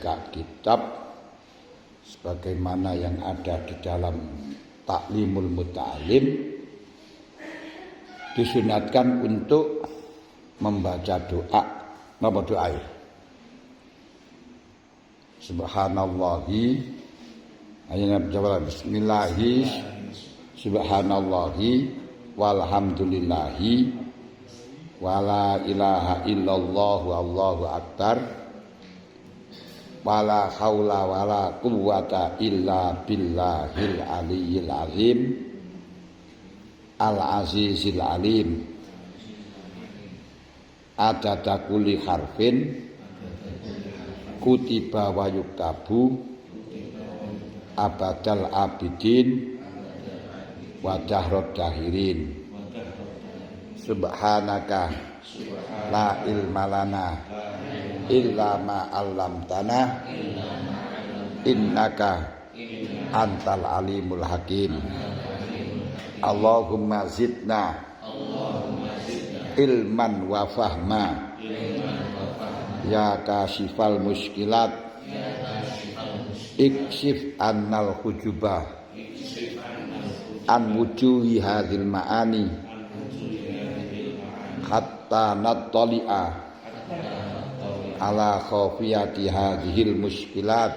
membuka kitab sebagaimana yang ada di dalam Ta'limul Muta'alim, disunatkan untuk membaca doa. Napa doa? Subhanallahi, ayat jawab bismillahi, subhanallahi walhamdulillahi wala ilaha illallah wallahu akbar wala haula wala quwwata illa billahil aliyyil azim al azizil alim adada kulli harfin kutiba wa yuktabu abadal abidin wa dahrod dahirin. Subhanaka la ilma lana illa ma 'allamtana innaka antal alimul hakim. Allahumma zidna ilman wa fahma ya kasifal muskilat ikshif annal hujubah an wujuhi hadhil ma'ani hatta nattali'a ala khafiyati hadhil muskilat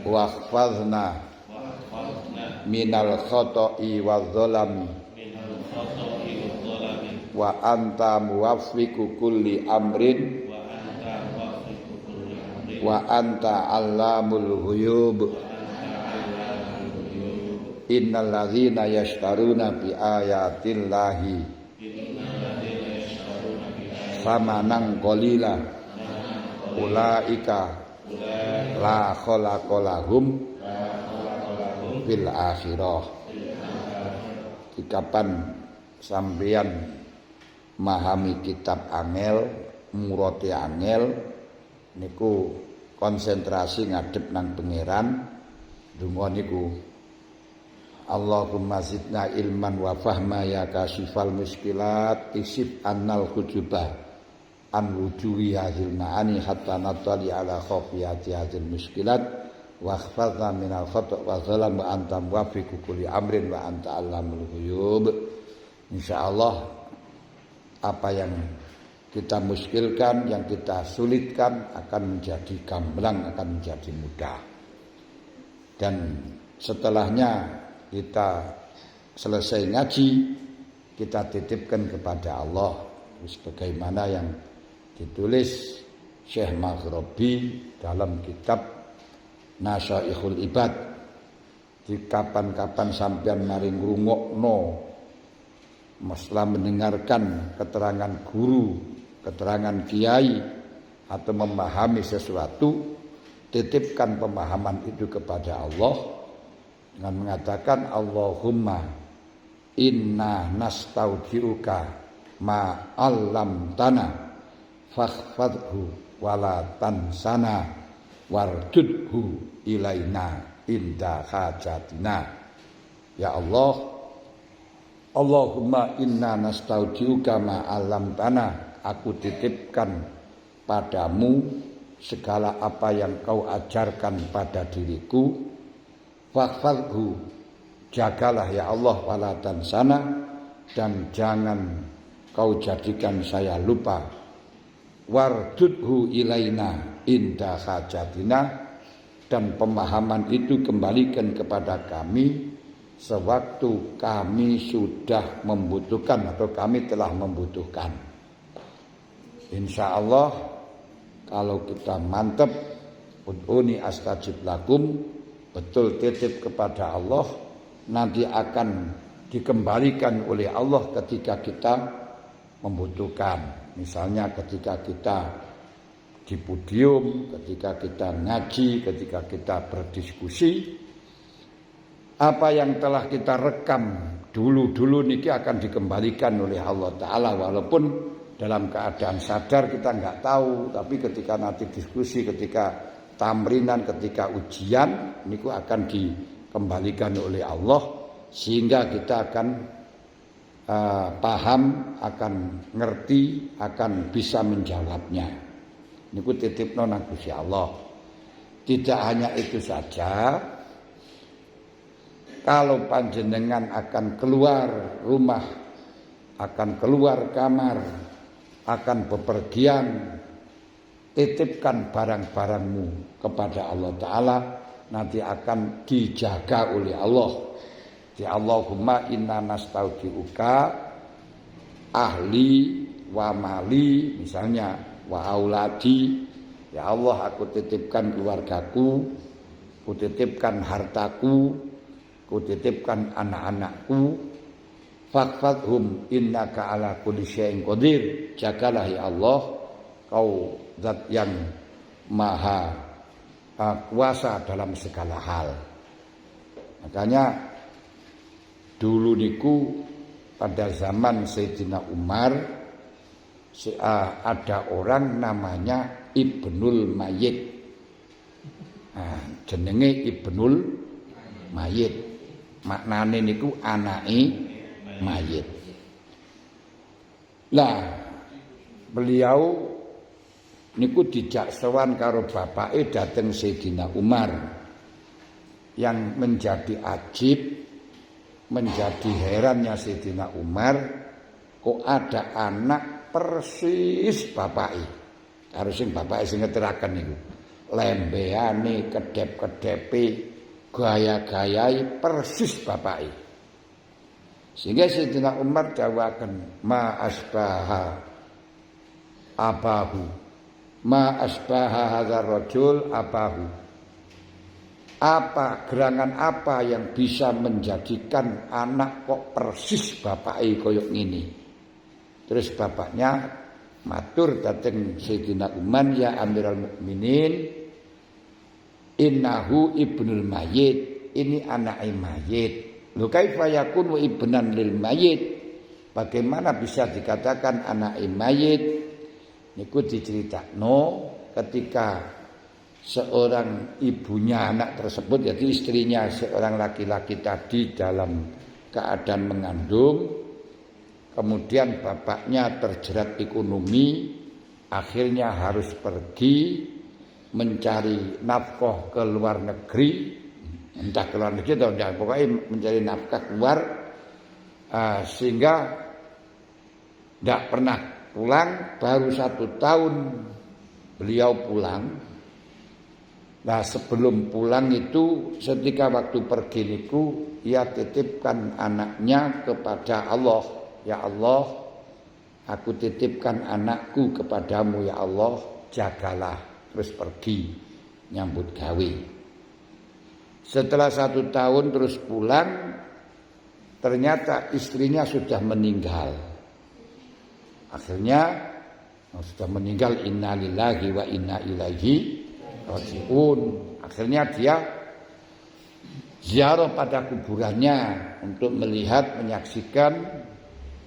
wa khfadna minal khata'i wa dhalami wa anta muwaffiqu kulli amrin wa anta allamul ghuyub. Innal ladzina yashtaruna bi ayatillahi samanan qalila ulaika la khalaqa lahum fil akhirah. Kapan sampeyan memahami kitab angel, murate angel niku konsentrasi ngadep nang pangeran, donga niku Allahumma zidna ilman wa fahma ya kasifal muskilat isib annal hujubah an wujuhi hadhil ma'ani hatta natali ala khafiyati hadhil muskilat wa khfadna minal khata' wa zalam wa anta muwaffiqu kulli amrin wa anta allamul ghuyub. Insyaallah apa yang kita muskilkan, yang kita sulitkan akan menjadi gamblang, akan menjadi mudah. Dan setelahnya kita selesai ngaji, kita titipkan kepada Allah sebagaimana yang ditulis Syekh Maghribi dalam kitab Nasaihul Ibad. Di kapan-kapan sampean mari ngrungokno, masalah mendengarkan keterangan guru, keterangan kiai atau memahami sesuatu, titipkan pemahaman itu kepada Allah dengan mengatakan Allahumma inna nastaudiuka ma 'allamtana fakhfadhu wala tansana wardudhu ilaina inda hajatina. Ya Allah, Allahumma inna nastaudiuka ma 'allamtana, aku titipkan padamu segala apa yang kau ajarkan pada diriku. Fakhfadhu, jagalah ya Allah, wala tansana, dan jangan kau jadikan saya lupa. Wardudhu ilaina inda hajatina, dan pemahaman itu kembalikan kepada kami sewaktu kami sudah membutuhkan atau kami telah membutuhkan. Insyaallah kalau kita mantap, ud'uni astajib lakum, betul titip kepada Allah, nanti akan dikembalikan oleh Allah ketika kita membutuhkan. Misalnya ketika kita di podium, ketika kita ngaji, ketika kita berdiskusi, apa yang telah kita rekam dulu-dulu niki akan dikembalikan oleh Allah Ta'ala, walaupun dalam keadaan sadar kita nggak tahu, tapi ketika nanti diskusi, ketika tamrinan, ketika ujian, niku akan dikembalikan oleh Allah sehingga kita akan paham, akan ngerti, akan bisa menjawabnya. niku titipno nang Gusti Allah. Tidak hanya itu saja, kalau panjenengan akan keluar rumah, akan keluar kamar, akan bepergian, titipkan barang-barangmu kepada Allah Ta'ala, nanti akan dijaga oleh Allah. Di Allahumma inna nastaudiuka ahli wa mali, misalnya wa auladi, ya Allah aku titipkan keluargaku, ku titipkan hartaku, ku titipkan anak-anakku, fakfadhum innaka ala kulli syai'in qadir, jagalah ya Allah, kau zat yang maha kuasa dalam segala hal. Makanya dulu niku pada zaman Sayyidina Umar ada orang namanya Ibnul Mayyit. Jenenge Ibnul Mayyit. Maknane niku anake mayit. Lah beliau niku dijak sowan karo bapake dateng Sayyidina Umar. Yang menjadi ajib, menjadi herannya Sayyidina Umar, kok ada anak persis bapake. Karo sing bapake sing ngeteraken niku. Lembehane, kedep-kedepe, gaya-gayai persis bapake. Sehingga Sayyidina Umar dawaken ma asbaha abahu, ma asbaha hadzal rajul abahu. Apa gerangan apa yang bisa menjadikan anak kok persis bapake koyo ngene. Terus bapaknya matur dateng Sayyidina Umar, ya Amirul Mukminin, innahu ibnul mayyit, ini anake mayit. Lho kaifa yakunu ibnan lil mayyit? Bagaimana bisa dikatakan anake mayit? Niku diceritakno ketika seorang ibunya anak tersebut, yaitu istrinya seorang laki-laki tadi dalam keadaan mengandung, kemudian bapaknya terjerat ekonomi, akhirnya harus pergi mencari nafkah ke luar negeri, entah ke luar negeri atau enggak, pokoknya mencari nafkah keluar, sehingga tidak pernah pulang. Baru 1 tahun beliau pulang. Nah sebelum pulang itu, ketika waktu pergi niku, ia titipkan anaknya kepada Allah. Ya Allah, aku titipkan anakku kepadamu ya Allah, jagalah. Terus pergi nyambut gawe. Setelah 1 tahun terus pulang, ternyata istrinya sudah meninggal. Akhirnya sudah meninggal, inna lillahi wa inna ilaihi raji'un. Akhirnya dia ziarah pada kuburannya untuk melihat, menyaksikan,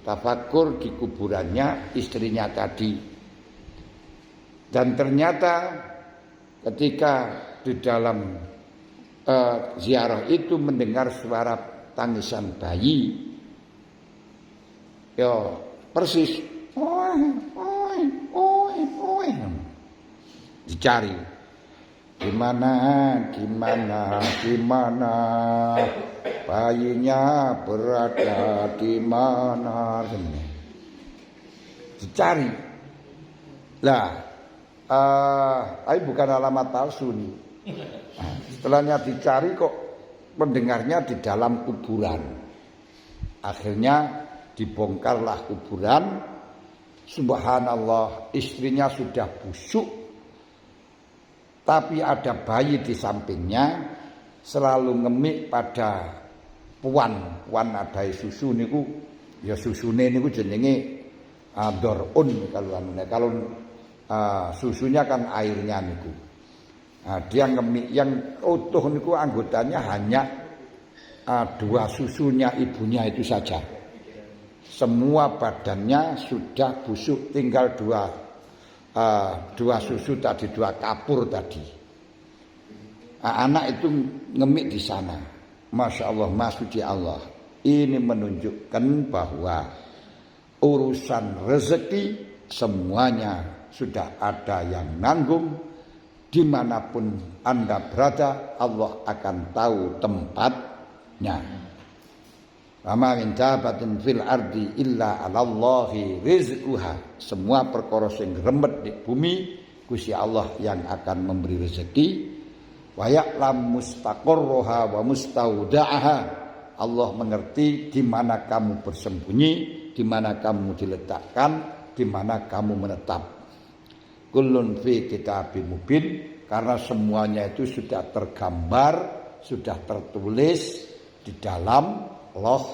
tafakur di kuburannya istrinya tadi. Dan ternyata ketika di dalam ziarah itu mendengar suara tangisan bayi, ya persis, dicari. Gimana bayinya berada di mana, dicari. Lah, bukan alamat palsu nih. Setelahnya dicari kok mendengarnya di dalam kuburan. Akhirnya dibongkarlah kuburan. Subhanallah, istrinya sudah busuk, tapi ada bayi di sampingnya selalu ngemik pada puan adai susu niku, ya susune niku jenenge dorun kalau susunya kan airnya niku. Dia ngemik, yang utuh niku anggotanya hanya 2 susunya ibunya itu saja. Semua badannya sudah busuk, tinggal 2 susu tadi, 2 kapur tadi. Anak itu ngemik di sana. Masya Allah, Suci Allah. Ini menunjukkan bahwa urusan rezeki semuanya sudah ada yang nanggung. Dimanapun Anda berada, Allah akan tahu tempatnya. Wa min dabatin fil ardi illa 'alallahi rizquha. Semua perkara sing remet di bumi, Gusti Allah yang akan memberi rezeki. Wa ya'lam mustaqarraha wa mustauda'aha. Allah mengerti di mana kamu bersembunyi, di mana kamu diletakkan, di mana kamu menetap. Kullun fi kitabim mubin, karena semuanya itu sudah tergambar, sudah tertulis di dalam Lauh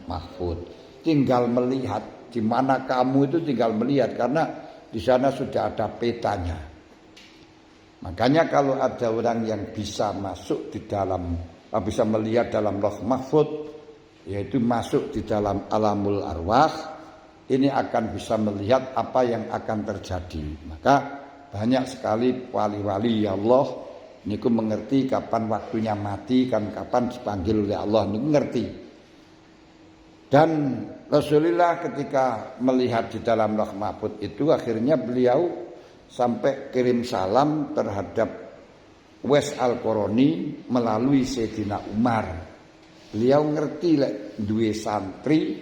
Mahfuz. Tinggal melihat di mana kamu itu, tinggal melihat karena di sana sudah ada petanya. Makanya kalau ada orang yang bisa masuk di dalam, bisa melihat dalam Lauh Mahfuz, yaitu masuk di dalam alamul arwah, ini akan bisa melihat apa yang akan terjadi. Maka banyak sekali wali-wali Allah niku mengerti kapan waktunya mati, kan kapan dipanggil oleh Allah, niku ngerti. Dan Rasulullah ketika melihat di dalam Lauh Mahfuz itu, akhirnya beliau sampai kirim salam terhadap Uwais Al-Qarani melalui Sayyidina Umar. Beliau ngerti duwe santri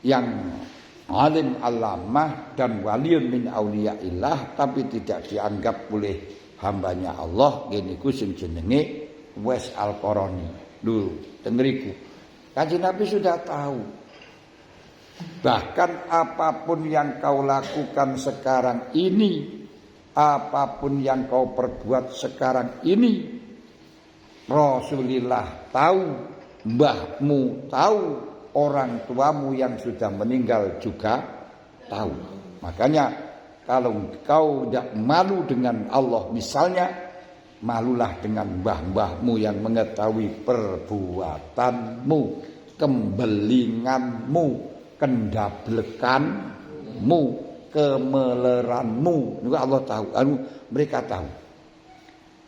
yang alim alamah dan waliun min auliyaillah, tapi tidak dianggap oleh hambanya Allah, geniku sing jenenge Uwais Al-Qarani. Lho, tengeriku. Kanjeng Nabi sudah tahu. Bahkan apapun yang kau lakukan sekarang ini, apapun yang kau perbuat sekarang ini, Rasulullah tahu, mbahmu tahu, orang tuamu yang sudah meninggal juga tahu. Makanya kalau kau tidak malu dengan Allah misalnya, malulah dengan mbah-mbahmu yang mengetahui perbuatanmu, kembelinganmu, kendablekanmu, kemeleranmu. Juga Allah tahu, mereka tahu.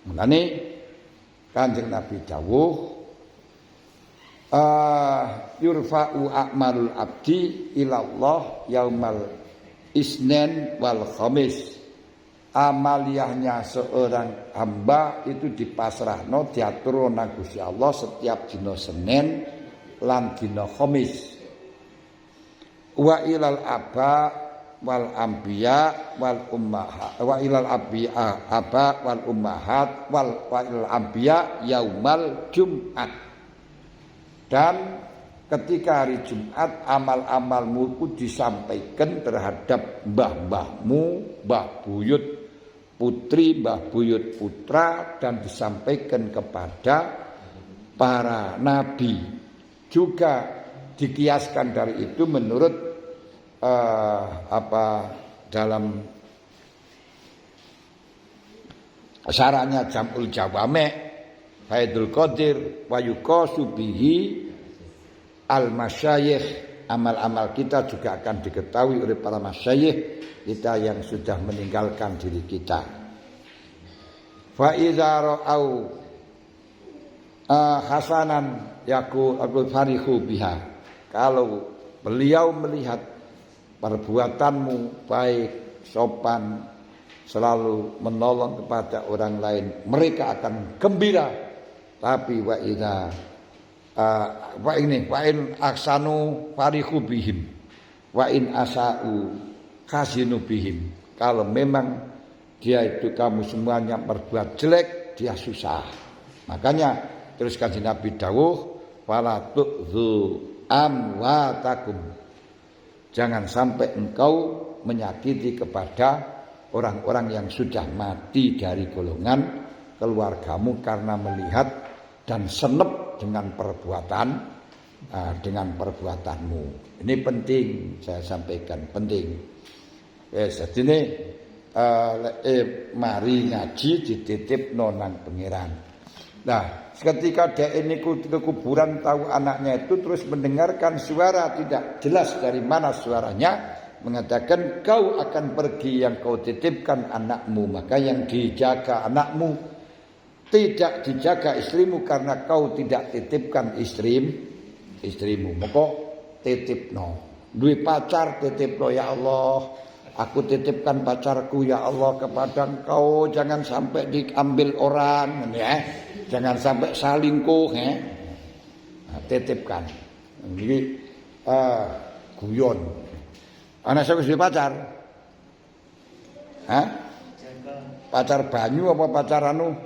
Mulane Kanjeng Nabi dawuh, yurfa'u a'malul abdi ilallah yaumal isnin wal khamis. Amaliyahnya seorang hamba itu dipasrahno, diatur nang Gusti Allah setiap dina Senin lan dina Khamis. Wa ilal aba wal anbiya wal ummahat, wa ilal abiya aba wal ummahat wal wa ilal anbiya yaumal Jumat. Dan ketika hari Jumat amal-amalmu itu disampaikan terhadap mbah-mbahmu, mbah buyut putri, mbah buyut putra, dan disampaikan kepada para nabi. Juga dikiaskan dari itu menurut dalam syarahnya Jam'ul Jawame' Faidul Qadir wa yuqasu bihi al-masyayikh. Amal-amal kita juga akan diketahui oleh para masyayikh kita yang sudah meninggalkan diri kita. Fa idza ra'au hasanan yakul farihu biha. Kalau beliau melihat perbuatanmu baik, sopan, selalu menolong kepada orang lain, mereka akan gembira. Tapi wa in aksanu farihu bihim wa in asa'u khazinu bihim. Kalau memang dia itu kamu semuanya berbuat jelek, dia susah. Makanya terus Kanjeng Nabi dawuh, wala tu'dzu amwatakum. Jangan sampai engkau menyakiti kepada orang-orang yang sudah mati dari golongan keluargamu karena melihat dan senep dengan perbuatanmu. Ini penting saya sampaikan, penting. Jadi ini mari ngaji dititipno nang pangeran. Nah, ketika dia ini ke kuburan tahu anaknya itu, terus mendengarkan suara tidak jelas dari mana suaranya, mengatakan kau akan pergi yang kau titipkan anakmu, maka yang dijaga anakmu, tidak dijaga istrimu karena kau tidak titipkan istrimu. Maka titipno. Duwe pacar titipno, ya Allah. Aku titipkan pacarku ya Allah kepada engkau, jangan sampai diambil orang, ya. Jangan sampai salingkuh, ya. Nah, titipkan. Ini guyon. Anak saya wis pacar. Hah? Pacar banyu apa pacar anu?